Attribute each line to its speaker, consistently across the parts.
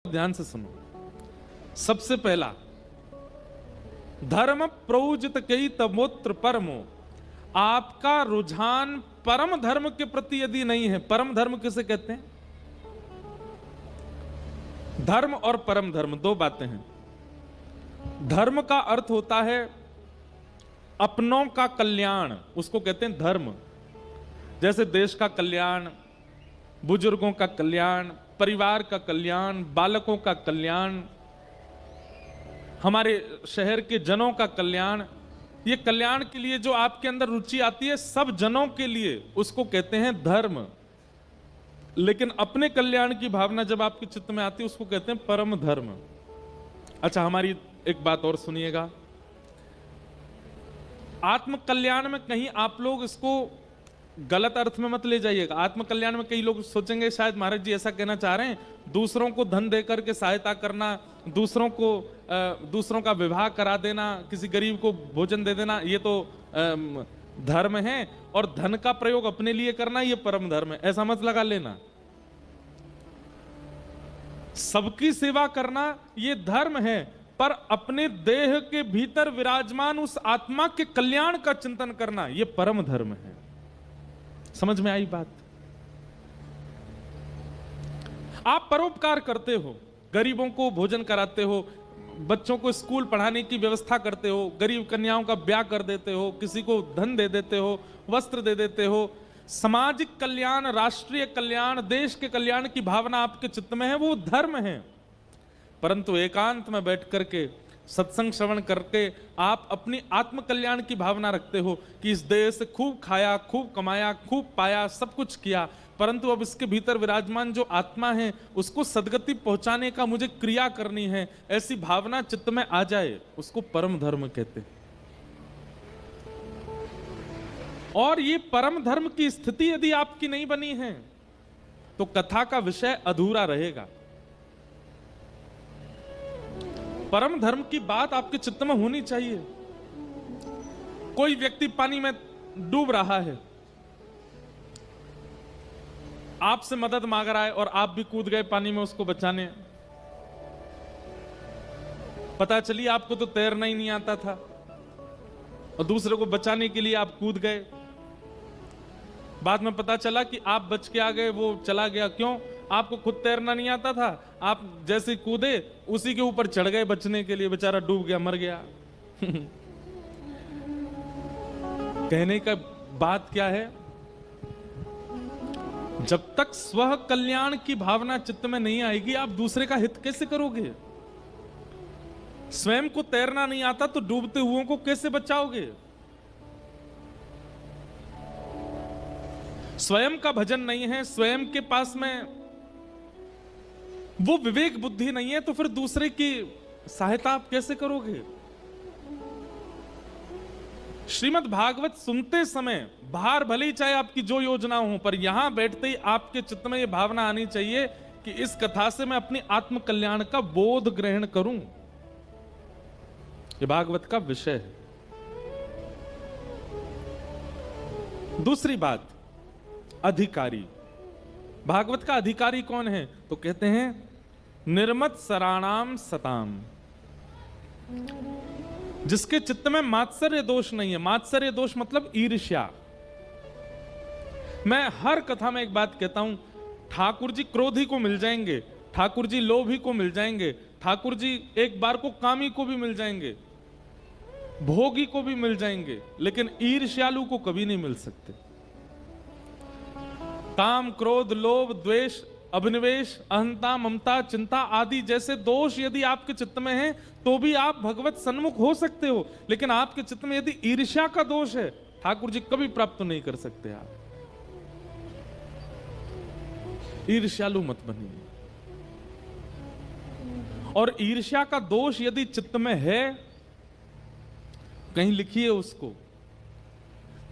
Speaker 1: ध्यान से सुनो। सबसे पहला, धर्म प्रौजित कई तमोत्र परमो। आपका रुझान परम धर्म के प्रति यदि नहीं है, परम धर्म किसे कहते हैं? धर्म और परम धर्म दो बातें हैं। धर्म का अर्थ होता है अपनों का कल्याण, उसको कहते हैं धर्म। जैसे देश का कल्याण, बुजुर्गों का कल्याण, परिवार का कल्याण, बालकों का कल्याण, हमारे शहर के जनों का कल्याण। ये कल्याण के लिए जो आपके अंदर रुचि आती है सब जनों के लिए, उसको कहते हैं धर्म। लेकिन अपने कल्याण की भावना जब आपके चित्त में आती है उसको कहते हैं परम धर्म। अच्छा, हमारी एक बात और सुनिएगा। आत्म कल्याण में कहीं आप लोग इसको गलत अर्थ में मत ले जाइएगा। आत्म कल्याण में कई लोग सोचेंगे शायद महाराज जी ऐसा कहना चाह रहे हैं दूसरों को धन देकर के सहायता करना, दूसरों का विवाह करा देना, किसी गरीब को भोजन दे देना, ये तो धर्म है, और धन का प्रयोग अपने लिए करना ये परम धर्म है। ऐसा मत लगा लेना। सबकी सेवा करना ये धर्म है, पर अपने देह के भीतर विराजमान उस आत्मा के कल्याण का चिंतन करना ये परम धर्म है। समझ में आई बात? आप परोपकार करते हो, गरीबों को भोजन कराते हो, बच्चों को स्कूल पढ़ाने की व्यवस्था करते हो, गरीब कन्याओं का ब्याह कर देते हो, किसी को धन दे देते हो, वस्त्र दे देते हो। सामाजिक कल्याण, राष्ट्रीय कल्याण, देश के कल्याण की भावना आपके चित्त में है, वो धर्म है। परंतु एकांत में बैठ करके सत्संग श्रवण करके आप अपनी आत्म कल्याण की भावना रखते हो कि इस देह से खूब खाया, खूब कमाया, खूब पाया, सब कुछ किया, परंतु अब इसके भीतर विराजमान जो आत्मा है उसको सदगति पहुंचाने का मुझे क्रिया करनी है, ऐसी भावना चित्त में आ जाए, उसको परम धर्म कहते हैं। और ये परम धर्म की स्थिति यदि आपकी नहीं बनी है तो कथा का विषय अधूरा रहेगा। परम धर्म की बात आपके चित्त में होनी चाहिए। कोई व्यक्ति पानी में डूब रहा है, आपसे मदद मांग रहा है और आप भी कूद गए पानी में उसको बचाने। पता चली आपको तो तैरना ही नहीं आता था और दूसरे को बचाने के लिए आप कूद गए। बाद में पता चला कि आप बच के आ गए, वो चला गया। क्यों? आपको खुद तैरना नहीं आता था, आप जैसे कूदे उसी के ऊपर चढ़ गए बचने के लिए, बेचारा डूब गया, मर गया। कहने का बात क्या है? जब तक स्व कल्याण की भावना चित्त में नहीं आएगी आप दूसरे का हित कैसे करोगे? स्वयं को तैरना नहीं आता तो डूबते हुओं को कैसे बचाओगे? स्वयं का भजन नहीं है, स्वयं के पास में वो विवेक बुद्धि नहीं है, तो फिर दूसरे की सहायता आप कैसे करोगे? श्रीमद् भागवत सुनते समय बाहर भले ही चाहे आपकी जो योजना हो, पर यहां बैठते ही आपके चित्त में यह भावना आनी चाहिए कि इस कथा से मैं अपनी आत्म कल्याण का बोध ग्रहण करूं। यह भागवत का विषय है। दूसरी बात, अधिकारी। भागवत का अधिकारी कौन है? तो कहते हैं निर्मत सराणाम सताम, जिसके चित्त में मात्सर्य दोष नहीं है। मात्सर्य दोष मतलब ईर्ष्या। मैं हर कथा में एक बात कहता हूं, ठाकुर जी क्रोधी को मिल जाएंगे, ठाकुर जी लोभी को मिल जाएंगे, ठाकुर जी एक बार को कामी को भी मिल जाएंगे, भोगी को भी मिल जाएंगे, लेकिन ईर्ष्यालु को कभी नहीं मिल सकते। काम, क्रोध, लोभ, द्वेष, अभिनिवेश, अहंता, ममता, चिंता आदि जैसे दोष यदि आपके चित्त में हैं तो भी आप भगवत सन्मुख हो सकते हो, लेकिन आपके चित्त में यदि ईर्ष्या का दोष है ठाकुर जी कभी प्राप्त नहीं कर सकते। आप ईर्ष्यालु मत बनिए। और ईर्ष्या का दोष यदि चित्त में है, कहीं लिखिए उसको,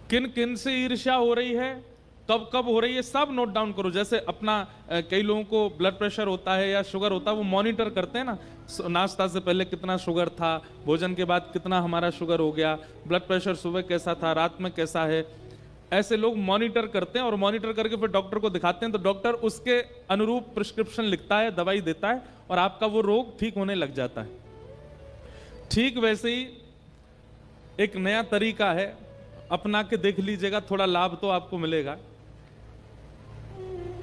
Speaker 1: किन किन से ईर्ष्या हो रही है, कब कब हो रही है, सब नोट डाउन करो। जैसे अपना कई लोगों को ब्लड प्रेशर होता है या शुगर होता है, वो मॉनिटर करते हैं ना, नाश्ता से पहले कितना शुगर था, भोजन के बाद कितना हमारा शुगर हो गया, ब्लड प्रेशर सुबह कैसा था, रात में कैसा है। ऐसे लोग मॉनिटर करते हैं और मॉनिटर करके फिर डॉक्टर को दिखाते हैं, तो डॉक्टर उसके अनुरूप प्रिस्क्रिप्शन लिखता है, दवाई देता है और आपका वो रोग ठीक होने लग जाता है। ठीक वैसे ही एक नया तरीका है, अपना के देख लीजिएगा, थोड़ा लाभ तो आपको मिलेगा।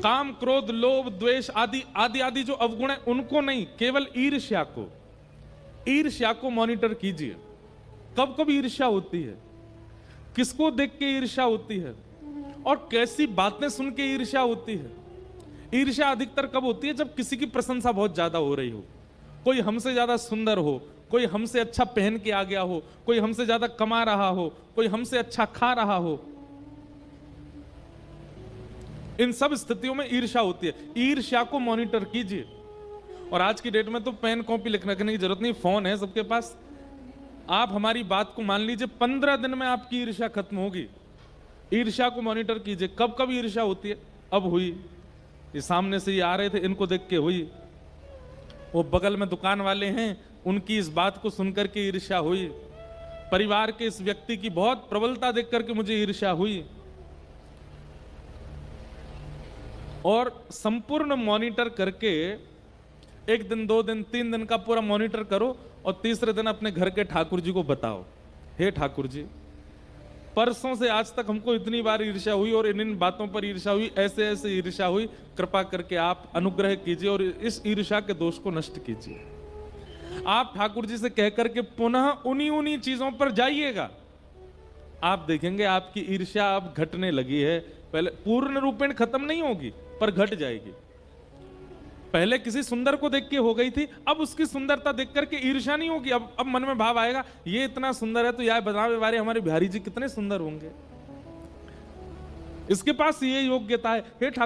Speaker 1: काम, क्रोध, लोभ, द्वेष आदि आदि आदि जो अवगुण है उनको नहीं, केवल ईर्ष्या को मॉनिटर कीजिए। कब कब ईर्ष्या होती है, किसको देख के ईर्ष्या होती है और कैसी बातें सुन के ईर्ष्या होती है। ईर्ष्या अधिकतर कब होती है, जब किसी की प्रशंसा बहुत ज्यादा हो रही हो, कोई हमसे ज्यादा सुंदर हो, कोई हमसे अच्छा पहन के आ गया हो, कोई हमसे ज्यादा कमा रहा हो, कोई हमसे अच्छा खा रहा हो। इन सब स्थितियों में ईर्ष्या होती है। ईर्ष्या को मॉनिटर कीजिए। और आज की डेट में तो पेन कॉपी लिखने की जरूरत नहीं, फोन है सबके पास। आप हमारी बात को मान लीजिए, 15 दिन में आपकी ईर्ष्या खत्म होगी। ईर्ष्या को मॉनिटर कीजिए। कब कब ईर्ष्या होती है, अब हुई, ये सामने से ये आ रहे थे, इनको देख के हुई। वो बगल में दुकान वाले हैं, उनकी इस बात को सुनकर के ईर्ष्या हुई। परिवार के इस व्यक्ति की बहुत प्रबलता देख करके मुझे ईर्ष्या हुई। और संपूर्ण मॉनिटर करके 1 दिन, 2 दिन, 3 दिन का पूरा मॉनिटर करो और तीसरे दिन अपने घर के ठाकुर जी को बताओ, हे ठाकुर जी, परसों से आज तक हमको इतनी बार ईर्ष्या हुई और इन बातों पर ईर्ष्या हुई, ऐसे ऐसे ईर्ष्या हुई, कृपा करके आप अनुग्रह कीजिए और इस ईर्ष्या के दोष को नष्ट कीजिए। आप ठाकुर जी से कहकर के पुनः उन्हीं चीजों पर जाइएगा। आप देखेंगे आपकी ईर्ष्या अब घटने लगी है। पहले पूर्ण रूपेण खत्म नहीं होगी पर घट जाएगी। पहले किसी सुंदर को देख के हो गई थी, अब उसकी सुंदरता देख करके ईर्ष्या नहीं होगी। अब मन में भाव आएगा, ये इतना सुंदर है तो यार बतावे वाले हमारे बिहारी जी कितने सुंदर होंगे, इसके पास ये योग्यता है। हे ठाकुर